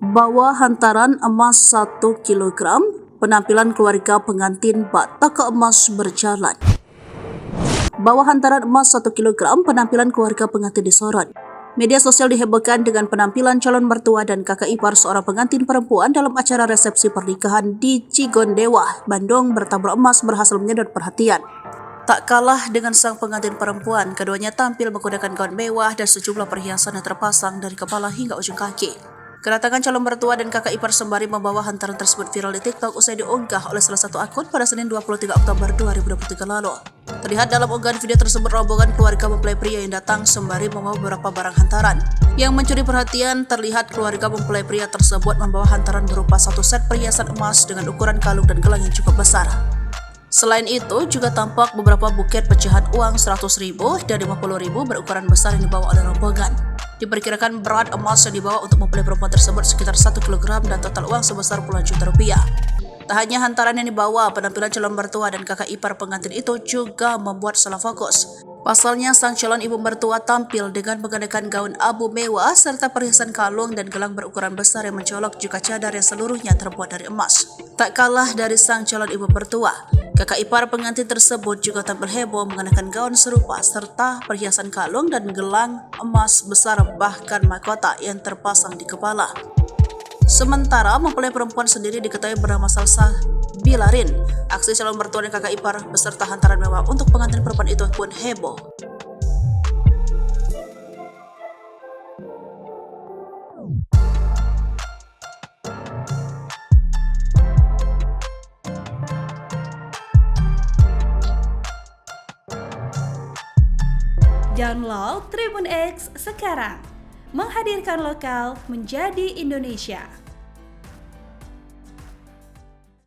Bawa hantaran emas 1 kilogram, penampilan keluarga pengantin bak taka emas berjalan. Bawa hantaran emas 1 kilogram, penampilan keluarga pengantin disorot. Media sosial dihebohkan dengan penampilan calon mertua dan kakak ipar seorang pengantin perempuan dalam acara resepsi pernikahan di Cigondewa, Bandung bertabur emas berhasil menyedot perhatian. Tak kalah dengan sang pengantin perempuan, keduanya tampil menggunakan gaun mewah dan sejumlah perhiasan yang terpasang dari kepala hingga ujung kaki. Kedatangan calon mertua dan kakak ipar sembari membawa hantaran tersebut viral di TikTok usai diunggah oleh salah satu akun pada Senin 23 Oktober 2023 lalu. Terlihat dalam unggahan video tersebut rombongan keluarga mempelai pria yang datang sembari membawa beberapa barang hantaran. Yang mencuri perhatian, terlihat keluarga mempelai pria tersebut membawa hantaran berupa satu set perhiasan emas dengan ukuran kalung dan gelang yang cukup besar. Selain itu, juga tampak beberapa buket pecahan uang 100.000 dan 50.000 berukuran besar yang dibawa oleh rombongan. Diperkirakan berat emas yang dibawa untuk mempelai perempuan tersebut sekitar 1 kg dan total uang sebesar puluhan juta rupiah. Tak hanya hantaran yang dibawa, penampilan calon mertua dan kakak ipar pengantin itu juga membuat salah fokus. Pasalnya, sang calon ibu mertua tampil dengan mengenakan gaun abu mewah serta perhiasan kalung dan gelang berukuran besar yang mencolok juga cadar yang seluruhnya terbuat dari emas. Tak kalah dari sang calon ibu mertua, kakak ipar pengantin tersebut juga tampil heboh mengenakan gaun serupa serta perhiasan kalung dan gelang emas besar bahkan mahkota yang terpasang di kepala. Sementara mempelai perempuan sendiri diketahui bernama Salsa Bilarin. Aksi calon mertua dan kakak ipar beserta hantaran mewah untuk pengantin perempuan itu pun heboh. Download Tribun X sekarang, menghadirkan lokal menjadi Indonesia.